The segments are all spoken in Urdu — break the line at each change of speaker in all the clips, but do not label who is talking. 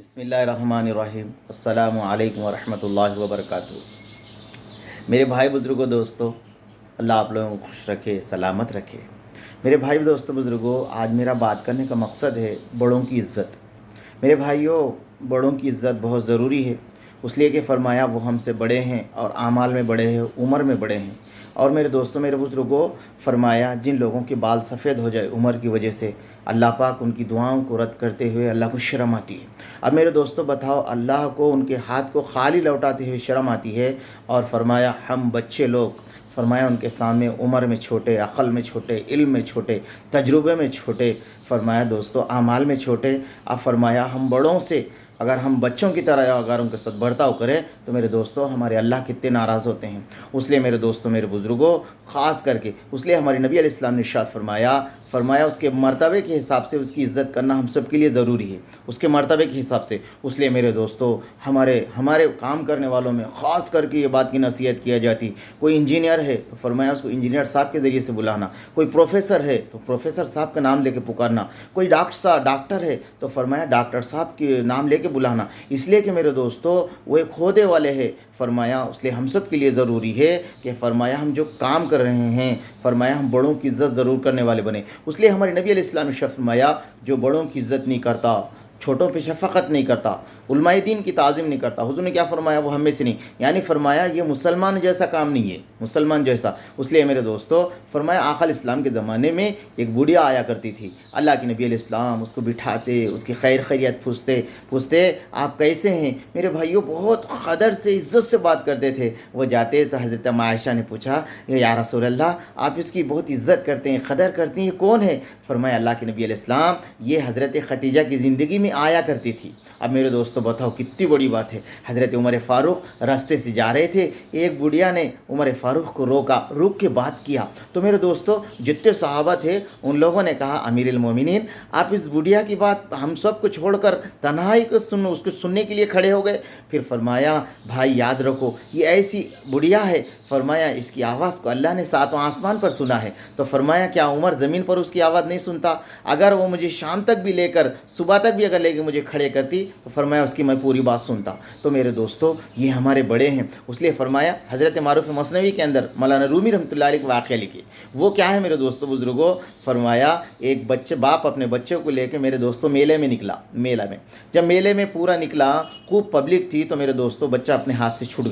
بسم اللہ الرحمن الرحیم۔ السلام علیکم ورحمۃ اللہ وبرکاتہ۔ میرے بھائی بزرگوں دوستو، اللہ آپ لوگوں کو خوش رکھے، سلامت رکھے۔ میرے بھائی دوستو بزرگوں، آج میرا بات کرنے کا مقصد ہے بڑوں کی عزت۔ میرے بھائیوں، بڑوں کی عزت بہت ضروری ہے، اس لیے کہ فرمایا وہ ہم سے بڑے ہیں اور اعمال میں بڑے ہیں، عمر میں بڑے ہیں۔ اور میرے دوستو، میرے بزرگوں، فرمایا جن لوگوں کے بال سفید ہو جائے عمر کی وجہ سے، اللہ پاک ان کی دعاؤں کو رد کرتے ہوئے اللہ کو شرم آتی ہے۔ اب میرے دوستو بتاؤ، اللہ کو ان کے ہاتھ کو خالی لوٹاتے ہوئے شرم آتی ہے، اور فرمایا ہم بچے لوگ، فرمایا ان کے سامنے عمر میں چھوٹے، عقل میں چھوٹے، علم میں چھوٹے، تجربے میں چھوٹے، فرمایا دوستو اعمال میں چھوٹے۔ اب فرمایا ہم بڑوں سے اگر ہم بچوں کی طرح اگر ان کے ساتھ برتاؤ کریں تو میرے دوستو ہمارے اللہ کتنے ناراض ہوتے ہیں۔ اس لیے میرے دوستو، میرے بزرگوں، خاص کر کے اس لیے ہمارے نبی علیہ السلام نے ارشاد فرمایا اس کے مرتبے کے حساب سے اس کی عزت کرنا ہم سب کے لیے ضروری ہے، اس کے مرتبے کے حساب سے۔ اس لیے میرے دوستو، ہمارے کام کرنے والوں میں خاص کر کے یہ بات کی نصیحت کیا جاتی، کوئی انجینئر ہے تو فرمایا اس کو انجینئر صاحب کے ذریعے سے بلانا، کوئی پروفیسر ہے تو پروفیسر صاحب کا نام لے کے پکارنا، کوئی ڈاکٹر ہے تو فرمایا ڈاکٹر صاحب کے نام لے کے بلانا، اس لیے کہ میرے دوستو وہ ایک عہدے والے ہیں۔ فرمایا اس لیے ہم سب کے لیے ضروری ہے کہ فرمایا ہم جو کام کر رہے ہیں، فرمایا ہم بڑوں کی عزت ضرور کرنے والے بنے۔ اس لیے ہمارے نبی علیہ السلام نے فرمایا جو بڑوں کی عزت نہیں کرتا، چھوٹوں پہ شفقت نہیں کرتا، علماء دین کی تعظیم نہیں کرتا، حضور نے کیا فرمایا؟ وہ ہم میں سے نہیں، یعنی فرمایا یہ مسلمان جیسا کام نہیں ہے، مسلمان جیسا۔ اس لیے میرے دوستو، فرمایا آقا علیہ السلام کے زمانے میں ایک بوڑھیا آیا کرتی تھی، اللہ کے نبی علیہ السلام اس کو بٹھاتے، اس کی خیر خیریت پوچھتے آپ کیسے ہیں؟ میرے بھائیوں، بہت قدر سے، عزت سے بات کرتے تھے۔ وہ جاتے تو حضرت عائشہ نے پوچھا، یا رسول اللہ، آپ اس کی بہت عزت کرتے ہیں، قدر کرتے ہیں، کون ہے؟ فرمایا اللہ کے نبی علیہ السلام، یہ حضرت خدیجہ کی زندگی میں آیا کرتی تھی۔ اب میرے دوستو بتاؤ کتنی بڑی بات ہے۔ حضرت عمر فاروق راستے سے جا رہے تھے، ایک بڑھیا نے عمر فاروق کو روک کے بات کیا۔ تو میرے دوستو جتنے صحابہ تھے ان لوگوں نے کہا، امیر المومنین، آپ اس بڑھیا کی بات ہم سب کو چھوڑ کر تنہائی کو اس کو سننے کے لیے کھڑے ہو گئے۔ پھر فرمایا بھائی یاد رکھو، یہ ایسی بڑھیا ہے، فرمایا اس کی آواز کو اللہ نے ساتوں آسمان پر سنا ہے۔ تو فرمایا کیا عمر زمین پر اس کی آواز نہیں سنتا؟ اگر وہ مجھے شام تک بھی لے کر، صبح تک بھی اگر لے کے مجھے کھڑے کرتی تو فرمایا اس کی میں پوری بات سنتا۔ تو میرے دوستو یہ ہمارے بڑے ہیں، اس لیے فرمایا حضرت معروف مثنوی کے اندر مولانا رومی رحمۃ اللہ علیہ کے واقعہ لکھے۔ وہ کیا ہے میرے دوستو بزرگوں؟ فرمایا ایک باپ اپنے بچوں کو لے کے میرے دوستو میلے میں نکلا۔ جب میلے میں پورا نکلا، خوب پبلک تھی، تو میرے دوستو بچہ اپنے ہاتھ سے چھوٹ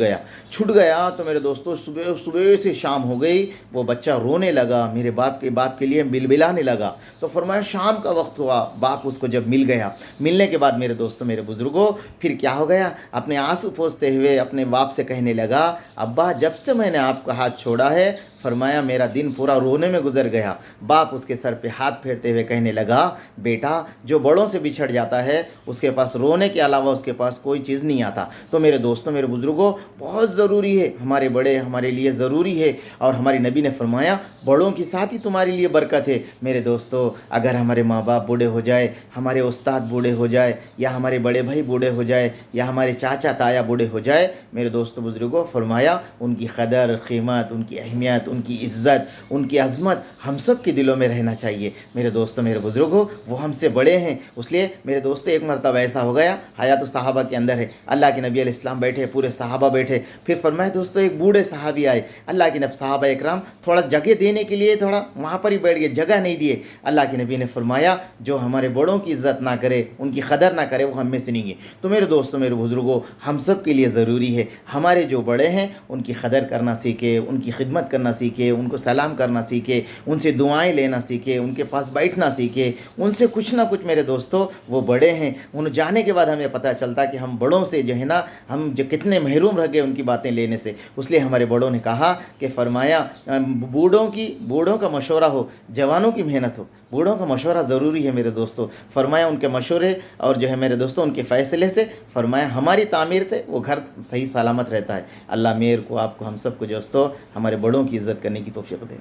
گیا تو میرے دوستو صبح سے شام ہو گئی، وہ بچہ رونے لگا، میرے باپ کے لیے بلبلانے لگا۔ تو فرمایا شام کا وقت ہوا، باپ اس کو جب مل گیا، ملنے کے بعد میرے دوستو، میرے بزرگوں، پھر کیا ہو گیا؟ اپنے آنسو پوچھتے ہوئے اپنے باپ سے کہنے لگا، ابا جب سے میں نے آپ کا ہاتھ چھوڑا ہے، فرمایا میرا دن پورا رونے میں گزر گیا۔ باپ اس کے سر پہ ہاتھ پھیرتے ہوئے کہنے لگا، بیٹا جو بڑوں سے بچھڑ جاتا ہے اس کے پاس رونے کے علاوہ اس کے پاس کوئی چیز نہیں آتا۔ تو میرے دوستوں، میرے بزرگوں، بہت ضروری ہے، ہمارے بڑے ہمارے لیے ضروری ہے، اور ہمارے نبی نے فرمایا بڑوں کی ساتھ ہی تمہارے لیے برکت ہے۔ میرے دوستوں، اگر ہمارے ماں باپ بوڑھے ہو جائے، ہمارے استاد بوڑھے ہو جائے، یا ہمارے بڑے بھائی بوڑھے ہو جائے، یا ہمارے چاچا تایا بوڑھے ہو جائے، میرے دوستوں بزرگوں، فرمایا ان کی قدر قیمت، ان کی اہمیت، ان کی عزت، ان کی عظمت ہم سب کے دلوں میں رہنا چاہیے۔ میرے دوستوں، میرے بزرگوں، وہ ہم سے بڑے ہیں۔ اس لیے میرے دوستوں ایک مرتبہ ایسا ہو گیا، حیات الصحابہ کے اندر ہے، اللہ کے نبی علیہ السلام بیٹھے، پورے صحابہ بیٹھے، پھر فرمایا دوستوں ایک بوڑھے صحابی آئے، اللہ کے نبی صحابہ اکرام تھوڑا جگہ دینے کے لیے تھوڑا وہاں پر ہی بیٹھ گئے، جگہ نہیں دیے۔ اللہ کے نبی نے فرمایا جو ہمارے بڑوں کی عزت نہ کرے، ان کی قدر نہ کرے، وہ ہم میں سے نہیں ہے۔ تو میرے دوستوں، میرے بزرگوں، ہم سب کے لیے ضروری ہے ہمارے جو بڑے ہیں ان کی قدر کرنا سیکھے، ان کی خدمت کرنا سیکھے، ان کو سلام کرنا سیکھے، ان سے دعائیں لینا سیکھے، ان کے پاس بیٹھنا سیکھے، ان سے کچھ نہ کچھ میرے دوستوں، وہ بڑے ہیں، ان جانے کے بعد ہمیں پتہ چلتا کہ ہم بڑوں سے جو ہے نا، ہم جو کتنے محروم رہ گئے ان کی باتیں لینے سے۔ اس لیے ہمارے بڑوں نے کہا کہ فرمایا بوڑھوں کا مشورہ ہو، جوانوں کی محنت ہو۔ بوڑھوں کا مشورہ ضروری ہے میرے دوستوں، فرمایا ان کے مشورے اور جو ہے میرے دوستوں ان کے فیصلے سے، فرمایا ہماری تعمیر سے وہ گھر صحیح سلامت رہتا ہے۔ اللہ میرے کو، آپ کو، ہم سب کو دوستوں ہمارے بڑوں کی عزت کرنے کی توفیق دے۔